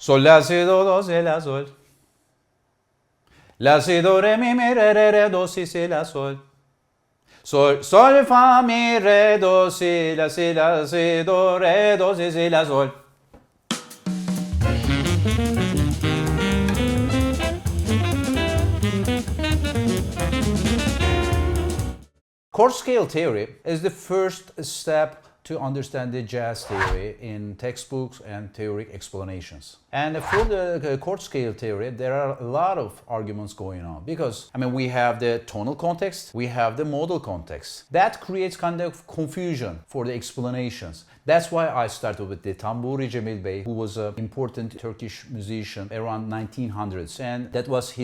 Sol, la, si, do, si, la, sol. La, si, do, re, mi, re, do, si, la, sol. Sol, sol, fa, mi, re, do, si, la, si, do, re, do, si, la, sol. Chord scale theory is the first step to understand the jazz theory in textbooks and theory explanations. And for the chord scale theory, there are a lot of arguments going on because, we have the tonal context, we have the modal context. That creates kind of confusion for the explanations. That's why I started with the Tamburi Cemil Bey, who was an important Turkish musician around 1900s, and that was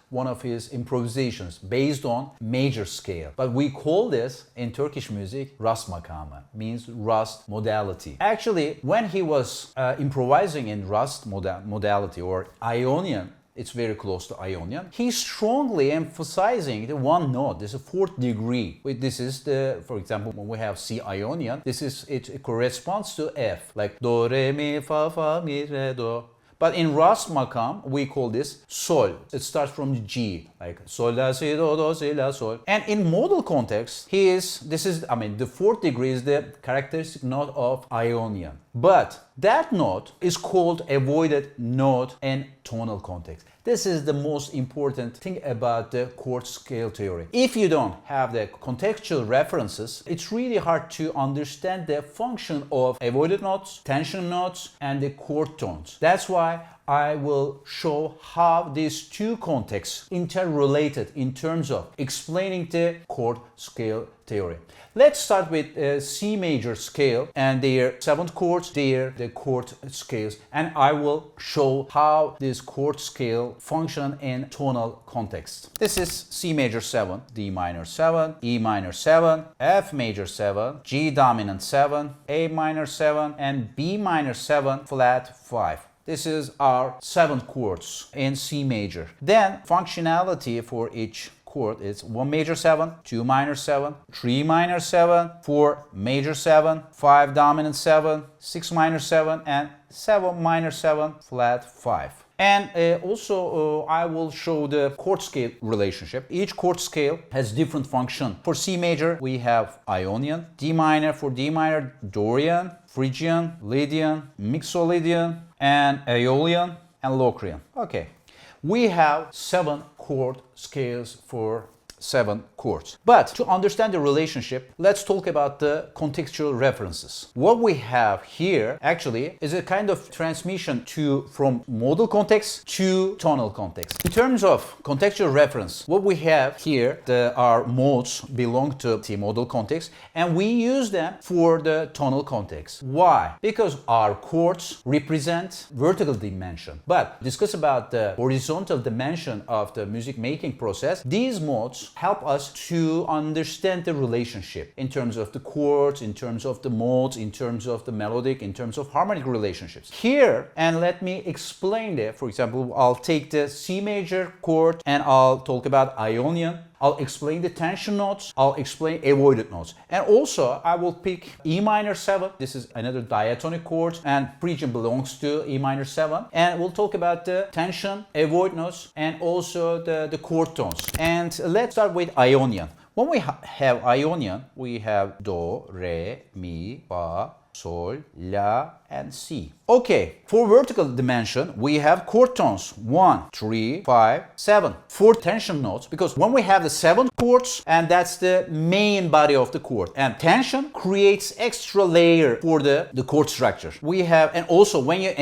one of his improvisations based on major scale. But we call this in Turkish music rast makamı, means rast modality. Actually, when he was improvising in rast modality or Ionian, it's very close to Ionian, he's strongly emphasizing the one note. This is a fourth degree. This is for example, when we have C Ionian, it corresponds to F, like do, re, mi, fa, mi, re, do. But in rast makam, we call this sol. It starts from G, like sol, la, si, do, si, la, sol. And in modal context, the fourth degree is the characteristic note of Ionian. But that note is called avoided note in tonal context. This is the most important thing about the chord scale theory. If you don't have the contextual references, it's really hard to understand the function of avoided notes, tension notes, and the chord tones. That's why I will show how these two contexts interrelated in terms of explaining the chord scale theory. Let's start with C major scale and their seventh chords, the chord scales, and I will show how this chord scale function in tonal context. This is C major 7, D minor 7, E minor 7, F major 7, G dominant 7, A minor 7, and B minor 7 flat 5. This is our 7 chords in C major. Then functionality for each chord is 1 major 7, 2 minor 7, 3 minor 7, 4 major 7, 5 dominant 7, 6 minor 7, and 7 minor 7 flat 5. And also I will show the chord scale relationship. Each chord scale has different function. For C major, we have Ionian. D minor, for D minor, Dorian, Phrygian, Lydian, Mixolydian, and Aeolian, and Locrian. Okay. We have 7 chord scales for 7 chords. But to understand the relationship, let's talk about the contextual references. What we have here actually is a kind of transmission from modal context to tonal context. In terms of contextual reference, what we have here, our modes belong to the modal context, and we use them for the tonal context. Why? Because our chords represent vertical dimension. But discuss about the horizontal dimension of the music making process. These modes help us to understand the relationship in terms of the chords, in terms of the modes, in terms of the melodic, in terms of harmonic relationships. Here, and let me explain that. For example, I'll take the C major chord and I'll talk about Ionian. I'll explain the tension notes, I'll explain avoided notes. And also, I will pick E minor 7. This is another diatonic chord, and Phrygian belongs to E minor 7. And we'll talk about the tension, avoid notes, and also the chord tones. And let's start with Ionian. When we have Ionian, we have Do, Re, Mi, Fa, Sol, La, and Si. Okay, for vertical dimension, we have chord tones 1, 3, 5, 7. For tension notes, because when we have the 7 chords, and that's the main body of the chord, and tension creates extra layer for the chord structure. We have, and also when you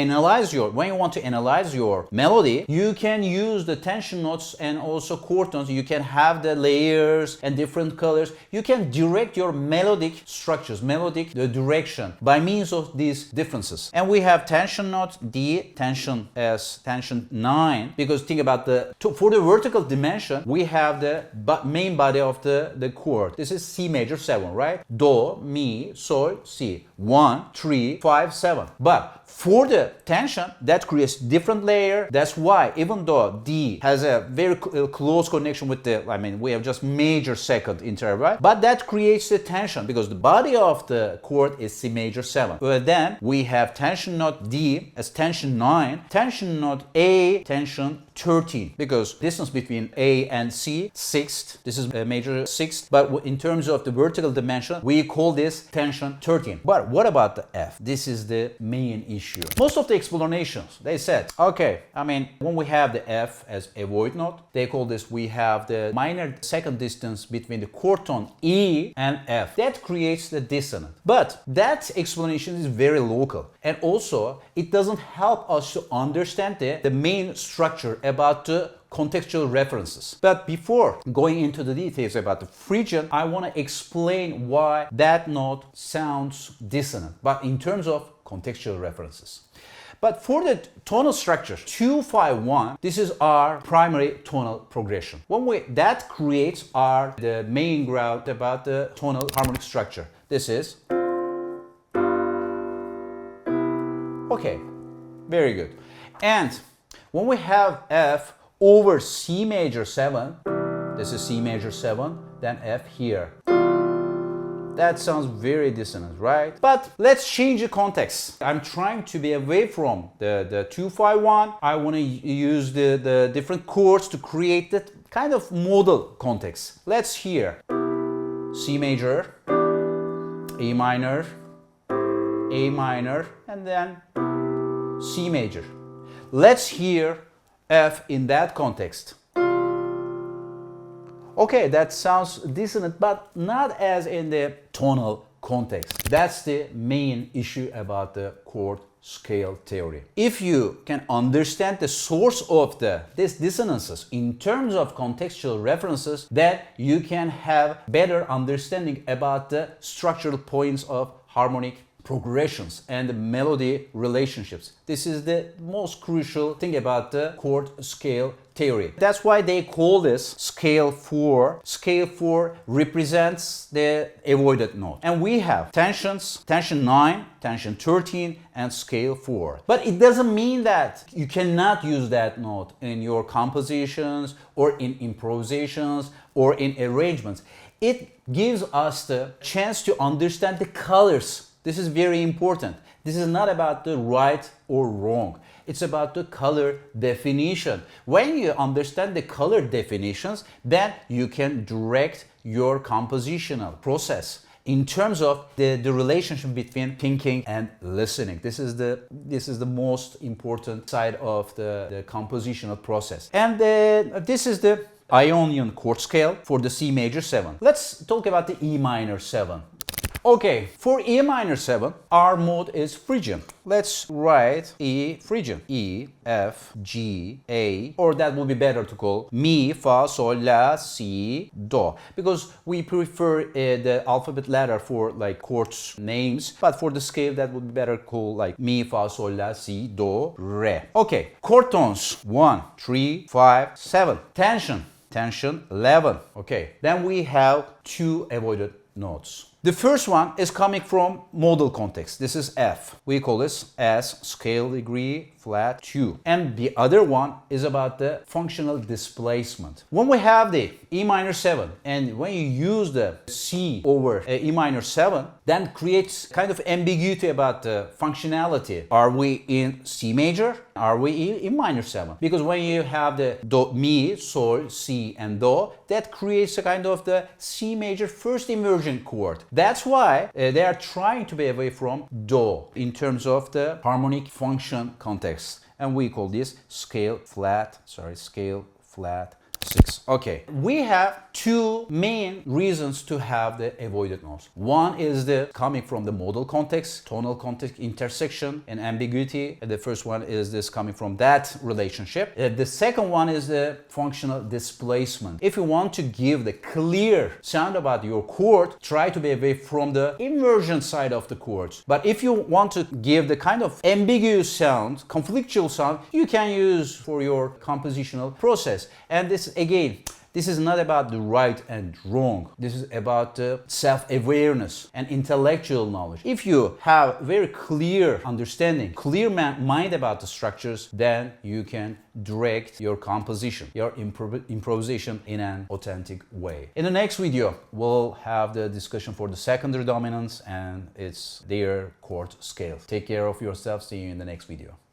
want to analyze your melody, you can use the tension notes and also chord tones. You can have the layers and different colors. You can direct your melodic structures, the direction by means of these differences. And we have tension note D, tension as tension 9, because think about for the vertical dimension, we have the main body of the chord. This is C major 7, right? Do, Mi, Sol, Si. 1, 3, 5, 7. But for the tension, that creates different layer. That's why even though D has a very close connection with we have just major second interval, right? But that creates the tension because the body of the chord is C major 7. But then we have tension note D as tension 9, tension note A, tension 13, because distance between A and C, sixth, this is a major sixth, but in terms of the vertical dimension, we call this tension 13. But what about the F? This is the main issue. Most of the explanations, they said, okay, I mean, when we have the F as avoid note, they call this, we have the minor second distance between the chord tone E and F. That creates the dissonant. But that explanation is very local. And also, it doesn't help us to understand the main structure about the contextual references. But before going into the details about the Phrygian, I want to explain why that note sounds dissonant, but in terms of contextual references. But for the tonal structure 2-5-1, this is our primary tonal progression. That creates the main ground about the tonal harmonic structure. This is okay, very good. And when we have F over C major 7, this is C major 7, then F here. That sounds very dissonant, right? But let's change the context. I'm trying to be away from the 2-5-1. I want to use the different chords to create that kind of modal context. Let's hear C major, A minor, and then C major. Let's hear F in that context. Okay, that sounds dissonant, but not as in the tonal context. That's the main issue about the chord scale theory. If you can understand the source of these dissonances in terms of contextual references, then you can have better understanding about the structural points of harmonic progressions and the melody relationships. This is the most crucial thing about the chord scale theory. That's why they call this scale 4. Scale 4 represents the avoided note. And we have tensions, tension 9, tension 13, and scale 4. But it doesn't mean that you cannot use that note in your compositions or in improvisations or in arrangements. It gives us the chance to understand the colors. This is very important. This is not about the right or wrong. It's about the color definition. When you understand the color definitions, then you can direct your compositional process in terms of the relationship between thinking and listening. This is the most important side of the compositional process. And this is the Ionian chord scale for the C major 7. Let's talk about the E minor 7. Okay, for E minor 7, our mode is Phrygian. Let's write E Phrygian. E, F, G, A, or that would be better to call Mi, Fa, Sol, La, Si, Do. Because we prefer the alphabet ladder for like chords names, but for the scale that would be better called like Mi, Fa, Sol, La, Si, Do, Re. Okay, chord tones 1, 3, 5, 7. Tension 11. Okay, then we have two avoided notes. The first one is coming from modal context. This is F. We call this as scale degree flat 2. And the other one is about the functional displacement. When we have the E minor 7 and when you use the C over E minor 7, then creates kind of ambiguity about the functionality. Are we in C major? Are we in E minor 7? Because when you have the Do, Mi, Sol, Si, and Do, that creates a kind of the C major first inversion chord. That's why they are trying to be away from Do in terms of the harmonic function context. And we call this scale flat 6. Okay, we have two main reasons to have the avoided notes. One is the coming from the modal context, tonal context intersection and ambiguity. And the first one is this coming from that relationship. The second one is the functional displacement. If you want to give the clear sound about your chord, try to be away from the inversion side of the chords. But if you want to give the kind of ambiguous sound, conflictual sound, you can use for your compositional process. And this again, This is not about the right and wrong. This is about self-awareness and intellectual knowledge. If you have very clear understanding, clear mind about the structures, then you can direct your composition, your improvisation in an authentic way. In the next video, we'll have the discussion for the secondary dominants and their chord scale. Take care of yourself. See you in the next video.